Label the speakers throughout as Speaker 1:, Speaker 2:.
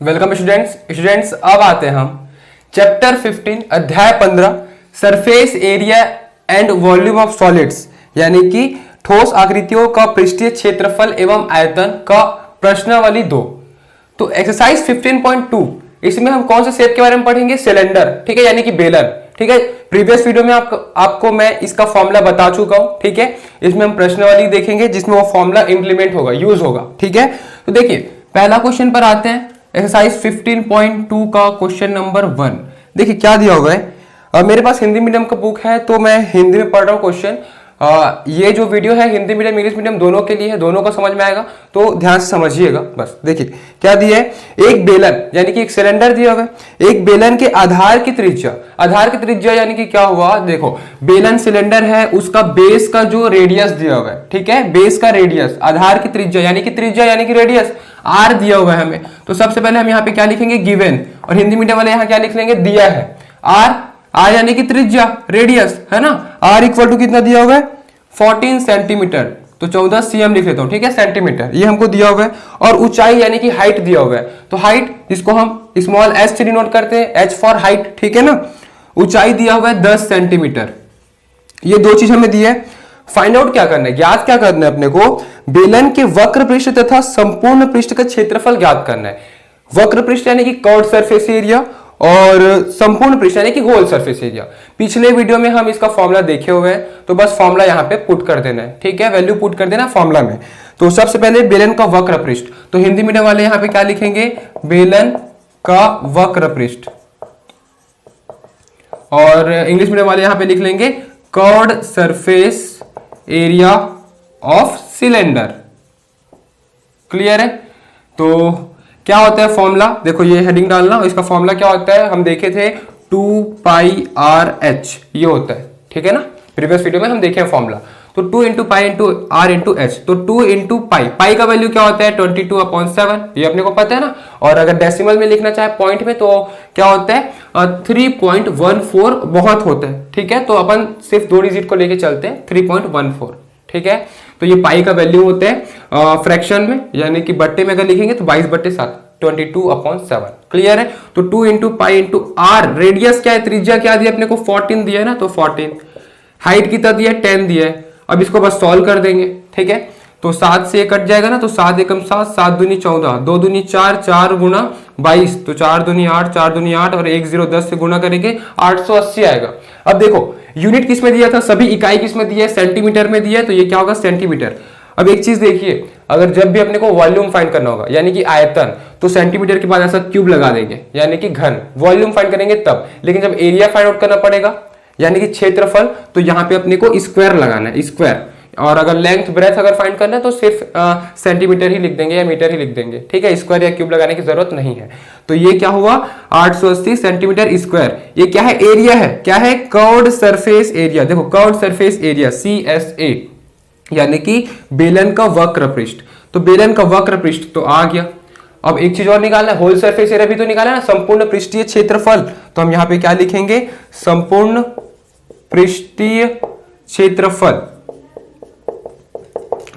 Speaker 1: Welcome students अब आते हैं हम चैप्टर 15 अध्याय 15 surface area and volume of solids यानी कि ठोस आकृतियों का पृष्ठीय क्षेत्रफल एवं आयतन का प्रश्नावली 2। तो एक्सरसाइज 15.2 इसमें हम कौन से शेप के बारे में पढ़ेंगे? सिलेंडर, ठीक है, यानी कि बेलन। ठीक है, प्रीवियस वीडियो में आपको मैं इसका फॉर्मूला बता चुका हूं। ठीक है, इसमें हम प्रश्नावली देखेंगे जिसमें वो फॉर्मूला इंप्लीमेंट होगा, यूज होगा। ठीक है, तो देखिए पहला क्वेश्चन पर आते हैं। एक्सरसाइज 15.2 का क्वेश्चन नंबर 1 देखिए क्या दिया हुआ है। मेरे पास हिंदी मीडियम का बुक है तो मैं हिंदी में पढ़ रहा हूँ क्वेश्चन। ये जो वीडियो है हिंदी मीडियम इंग्लिश मीडियम दोनों के लिए है, दोनों को समझ में आएगा, तो ध्यान से समझिएगा। बस देखिए क्या दिया है, एक बेलन यानी कि एक सिलेंडर दिया हुआ है। एक बेलन के आधार की त्रिज्या यानी कि क्या हुआ, देखो बेलन सिलेंडर है, उसका बेस का जो रेडियस दिया हुआ है, ठीक है, बेस का रेडियस, आधार की त्रिज्या यानी कि रेडियस आर दिया हुआ है हमें। तो सबसे पहले हम यहाँ पे क्या लिखेंगे, गिवन, और हिंदी मीडियम वाले यहाँ क्या लिख लेंगे, दिया है आर यानी कि त्रिज्या, रेडियस है ना। आर इक्वल टू कितना दिया हुआ है, 14 सेंटीमीटर, तो 14 cm लिख लेता हूं, ठीक है, सेंटीमीटर ये हमको दिया हुआ है। और ऊंचाई यानी कि हाइट दिया हुआ है, तो हाइट जिसको हम स्मॉल h से डिनोट करते हैं, h फॉर हाइट, ठीक है ना। ऊंचाई दिया हुआ है 10 सेंटीमीटर, ये दो चीज हमें दी है। फाइंड आउट क्या करना है, ज्ञात क्या करना है अपने को, बेलन के वक्र पृष्ठ तथा संपूर्ण पृष्ठ का क्षेत्रफल ज्ञात करना है। वक्र पृष्ठ यानी कि कर्व्ड सरफेस एरिया और संपूर्ण पृष्ठ यानी कि होल सरफेस एरिया। पिछले वीडियो में हम इसका फॉर्मूला देखे हुए हैं, तो बस फॉर्मूला यहाँ पे पुट कर देना है, ठीक है, वैल्यू पुट कर देना फॉर्मूला में। तो सबसे पहले बेलन का वक्र पृष्ठ, तो हिंदी मीडियम वाले यहाँ पे क्या लिखेंगे, बेलन का वक्र पृष्ठ, और इंग्लिश मीडियम वाले यहाँ पे लिख लेंगे curved surface area of cylinder. Clear है? तो क्या होता है फॉर्मूला, देखो ये हेडिंग डालना, इसका फॉर्मूला क्या होता है, हम देखे थे 2πrh ये होता है, ठीक है ना, प्रीवियस वीडियो में हम देखे फॉर्मूला। तो 2 into pi into R into H, तो 2 इंटू पाई का वैल्यू क्या होता है 22/7, ये अपने को पता है ना। और अगर डेसिमल में लिखना चाहे पॉइंट में, तो क्या होता है 3.14 बहुत होता है, ठीक है। तो अपन सिर्फ दो डिजिट को लेके चलते हैं 3.14, ठीक है। तो ये पाई का वैल्यू होता है फ्रैक्शन में, यानी कि बट्टे में अगर लिखेंगे तो 22/7, 22/7। क्लियर है? तो 2 into pi into R, radius क्या है, त्रिज्या क्या दिया अपने को 14 दिया है ना, तो 14, हाइट कितना दिया है 10 दिया है। अब इसको बस सॉल्व कर देंगे, ठीक है। तो 7 से कट जाएगा ना, तो 7 एकम 7, 7 दूनी 14, 2 दूनी 4, 4 गुना 22, तो 4 दूनी 8, 4 दूनी 8, और 1 0 10 से गुना करेंगे 880 आएगा। अब देखो यूनिट किस में दिया था, सभी इकाई किस में दिया है, सेंटीमीटर में दिया है, तो ये क्या होगा सेंटीमीटर। अब एक चीज देखिए, अगर जब भी अपने को वॉल्यूम फाइंड करना होगा यानी कि आयतन, तो सेंटीमीटर के बाद ऐसा क्यूब लगा देंगे यानी कि घन, वॉल्यूम फाइंड करेंगे तब। लेकिन जब एरिया फाइंड आउट करना पड़ेगा यानी कि क्षेत्रफल, तो यहाँ पे अपने को स्क्वायर लगाना है, स्क्वायर। और अगर लेंथ ब्रेथ अगर फाइंड करना है तो सिर्फ सेंटीमीटर ही लिख देंगे या मीटर ही लिख देंगे, ठीक है, स्क्वायर या क्यूब लगाने की जरूरत नहीं है। तो ये क्या हुआ 880 सेंटीमीटर स्क्वायर। ये क्या है, एरिया है, क्या है, कर्व्ड सरफेस एरिया। देखो कर्व्ड सरफेस एरिया CSA यानी कि बेलन का वक्र पृष्ठ। तो बेलन का वक्र पृष्ठ तो आ गया। अब एक चीज और निकालना है, होल सरफेस एरिया भी तो निकालना है ना, संपूर्ण पृष्ठीय क्षेत्रफल। तो हम यहाँ पे क्या लिखेंगे, संपूर्ण पृष्ठीय क्षेत्रफल,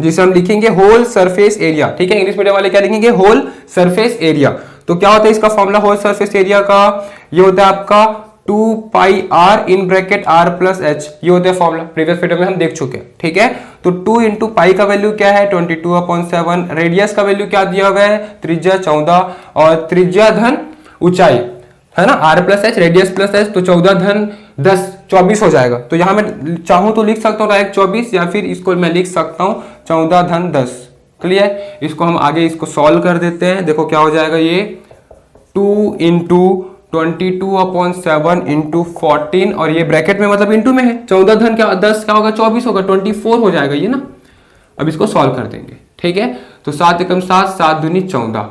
Speaker 1: जिसे हम लिखेंगे होल सरफेस एरिया, ठीक है। इंग्लिश मीडियम वाले क्या लिखेंगे, होल सरफेस एरिया। तो क्या होता है इसका फॉर्मूला होल सरफेस एरिया का, ये होता है आपका 2πr in bracket r plus h, ये होता है फॉर्मूला, प्रीवियस वीडियो में हम देख चुके हैं, ठीक है। तो 2 इंटू पाई का वैल्यू क्या है 22/7, रेडियस का वैल्यू क्या दिया हुआ है, त्रिज्या 14, और त्रिज्या धन ऊंचाई है ना, r plus h, radius plus h, तो 14 धन 10 24 हो जाएगा। तो यहां मैं चाहूं तो लिख सकता हूँ डायरेक्ट 24, या फिर इसको मैं लिख सकता हूं 14 धन 10। क्लियर? इसको हम आगे इसको सॉल्व कर देते हैं। देखो क्या हो जाएगा, ये 2 इंटू 22/7 इंटू 14, और ये ब्रैकेट में मतलब इंटू में है, 14 धन क्या 10 क्या होगा 24 होगा, 24 हो जाएगा ये ना। अब इसको सॉल्व कर देंगे, ठीक है। तो 7 एकम 7, 7 दूनी 14,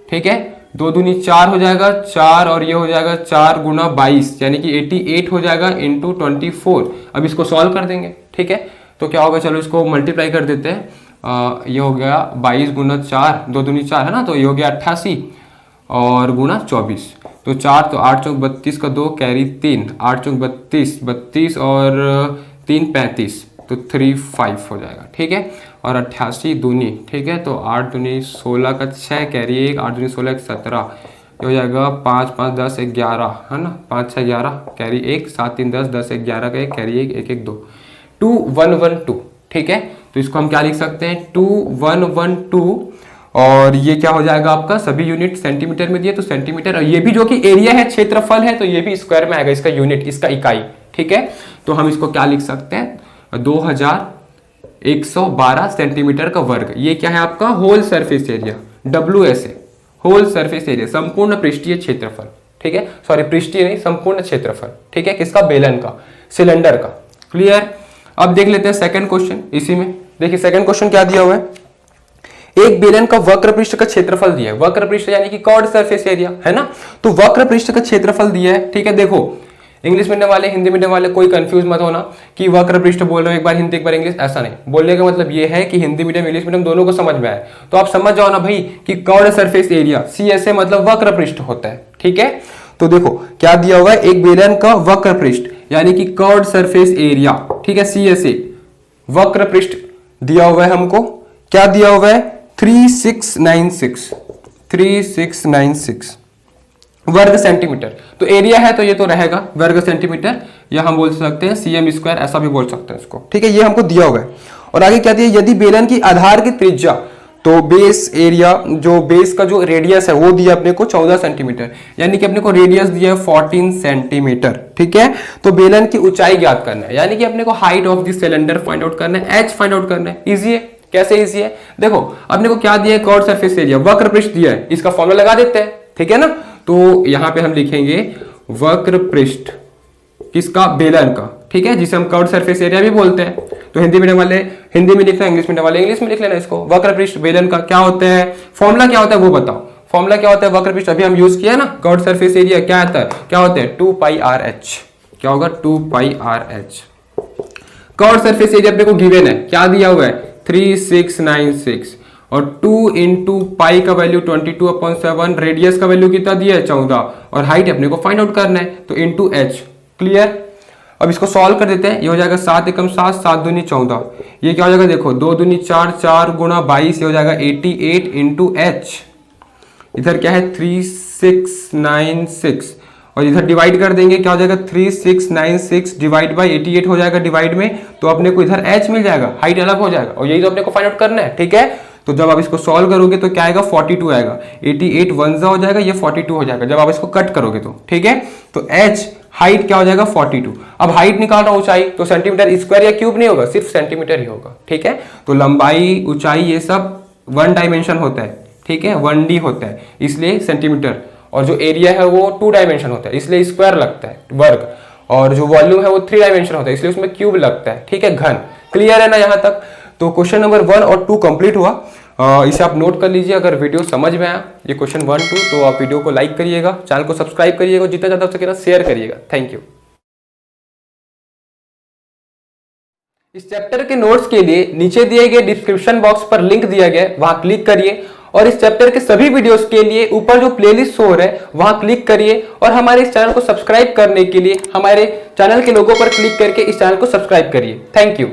Speaker 1: ठीक है, 2 दूनी 4 हो जाएगा 4, और ये हो जाएगा 4 गुना 22 यानी कि 88 हो जाएगा इंटू 24। अब इसको सॉल्व कर देंगे, ठीक है। तो क्या होगा, चलो इसको मल्टीप्लाई कर देते हैं। ये हो गया 22 गुना 4, 2 दूनी 4 है ना, तो ये हो गया 88 और गुना 24, तो 4, तो 8 चौक 32 का 2 कैरी 3, 8 चौक 32, 32 और 3 35, तो 35 हो जाएगा, ठीक है। और 88 दूनी, ठीक है, तो 8 दूनी 16 का 6 कैरी 1, 8 दूनी 16 17 हो जाएगा 5 5 10 11, है ना, 5 6 11 कैरी 1, 7 3 10 10 11 का 1 कैरी 1 1 1 2 2112, ठीक है। तो इसको हम क्या लिख सकते हैं 2112, और ये क्या हो जाएगा आपका, सभी यूनिट सेंटीमीटर में दिए तो सेंटीमीटर, और ये भी जो कि एरिया है क्षेत्रफल है तो ये भी स्क्वायर में आएगा, इसका यूनिट, इसका इकाई, ठीक है। तो हम इसको क्या लिख सकते हैं 2112 सेंटीमीटर का वर्ग। ये क्या है आपका whole surface area, WSA, whole surface area, संपूर्ण पृष्ठीय क्षेत्रफल, ठीक है, सॉरी पृष्ठीय नहीं, संपूर्ण क्षेत्रफल, ठीक है, किसका, बेलन का, सिलेंडर का। क्लियर। अब देख लेते हैं सेकंड क्वेश्चन। इसी में देखिए सेकंड क्वेश्चन क्या दिया हुआ है, एक बेलन का वक्र पृष्ठ का क्षेत्रफल दिया है, वक्र पृष्ठ यानी कि कर्व्ड सरफेस एरिया, है ना, तो वक्र पृष्ठ का क्षेत्रफल दिया है, ठीक है। देखो इंग्लिश मीडियम वाले, हिंदी मीडियम वाले कोई कंफ्यूज मत होना कि वक्र पृष्ठ बोल रहे हो एक बार हिंदी एक बार इंग्लिश, ऐसा नहीं। बोलने का मतलब ये है कि हिंदी मीडियम इंग्लिश मीडियम दोनों को समझ में आए, तो आप समझ जाओ ना भाई कि कर्व्ड सरफेस एरिया CSA मतलब वक्र पृष्ठ होता है, ठीक है। तो देखो क्या दिया हुआ है, एक बेलन का वक्र पृष्ठ यानी कि कर्व्ड सरफेस एरिया, ठीक है, CSA वक्र पृष्ठ दिया हुआ है हमको, क्या दिया हुआ है 3696 वर्ग सेंटीमीटर। तो एरिया है तो ये तो रहेगा वर्ग सेंटीमीटर, या हम बोल सकते हैं cm², ऐसा भी बोल सकते हैं इसको, ठीक है। ये हमको दिया हुआ है। और आगे क्या दिया, यदि बेलन की आधार की त्रिज्या, तो बेस एरिया, जो बेस का जो रेडियस है वो दिया अपने को 14 सेंटीमीटर, यानी कि अपने को रेडियस दिया 14 सेंटीमीटर, ठीक है। तो बेलन की ऊंचाई ज्ञात करना है, यानी कि अपने को height of the cylinder find out करना है, h फाइंड आउट करना है। इजी है, कैसे इजी है, देखो अपने को क्या दिया है, कर्व्ड सरफेस एरिया, वक्र पृष्ठ दिया है, इसका फॉर्मूला लगा देते हैं, ठीक है ना। तो यहां पे हम लिखेंगे वक्र पृष्ठ किसका, बेलन का, ठीक है, जिसे हम कर्व्ड सरफेस एरिया भी बोलते हैं। तो हिंदी मीडियम वाले हिंदी में लिखना, इंग्लिश मीडियम वाले इंग्लिश में लिख लेना इसको। वक्र पृष्ठ बेलन का क्या होता है, फॉर्मूला क्या होता है वो बताओ, फॉर्मूला क्या होता है वक्र पृष्ठ, अभी हम यूज किया ना, कर्व्ड सरफेस एरिया क्या आता है, क्या होता है 2πRh, क्या होगा 2πRh। कर्व्ड सरफेस एरिया अपने को गिवन है, क्या दिया हुआ है 3696, और 2 इंटू पाई का वैल्यू 22/7, रेडियस का वैल्यू कितना दिया है 14, और हाइट अपने को फाइंड आउट करना है तो इंटू h। क्लियर। अब इसको सॉल्व कर देते हैं, ये हो जाएगा 7 एकम 7, 7 दूनी 14, ये क्या हो जाएगा देखो 2 दूनी 4, 4 गुणा 22, ये हो जाएगा 88 इंटू h। इधर क्या है 3696, और इधर डिवाइड कर देंगे, क्या हो जाएगा 3696 डिवाइड बाई 88 हो जाएगा डिवाइड में, तो अपने को इधर h मिल जाएगा, हाइट अलग हो जाएगा, और यही तो अपने को फाइंड आउट करना है, ठीक है। तो जब आप इसको सॉल्व करोगे तो क्या आएगा 42 आएगा, 88 1 हो जाएगा, ये 42 हो जाएगा जब आप इसको कट करोगे तो, ठीक है। तो h हाइट क्या हो जाएगा 42। अब हाइट निकाल रहा ऊंचाई, तो सेंटीमीटर स्क्वायर या क्यूब नहीं होगा, सिर्फ सेंटीमीटर ही होगा, ठीक है। तो लंबाई ऊंचाई ये सब 1 डायमेंशन होता है, ठीक है, 1D होता है, इसलिए सेंटीमीटर, और जो एरिया है वो 2 डायमेंशन होता है, इसलिए स्क्वायर लगता है वर्ग, और जो वॉल्यूम है वो 3 डायमेंशन होता है, इसलिए उसमें क्यूब लगता है, ठीक है, घन। क्लियर है ना यहाँ तक। तो क्वेश्चन नंबर 1 और 2 कंप्लीट हुआ, इसे आप नोट कर लीजिए। अगर वीडियो समझ में आया ये क्वेश्चन 1 2, तो आप वीडियो को लाइक करिएगा, चैनल को सब्सक्राइब करिएगा, जितना ज़्यादा हो सके ना शेयर करिएगा। Thank you. इस चैप्टर के नोट्स के लिए नीचे दिए गए डिस्क्रिप्शन बॉक्स पर लिंक दिया गया है, वहां क्लिक करिए, और इस चैप्टर के सभी वीडियोस के लिए ऊपर जो प्लेलिस्ट शो हो रहा है वहां क्लिक करिए, और हमारे इस चैनल को सब्सक्राइब करने के लिए हमारे चैनल के लोगो पर क्लिक करके इस चैनल को सब्सक्राइब करिए। Thank you.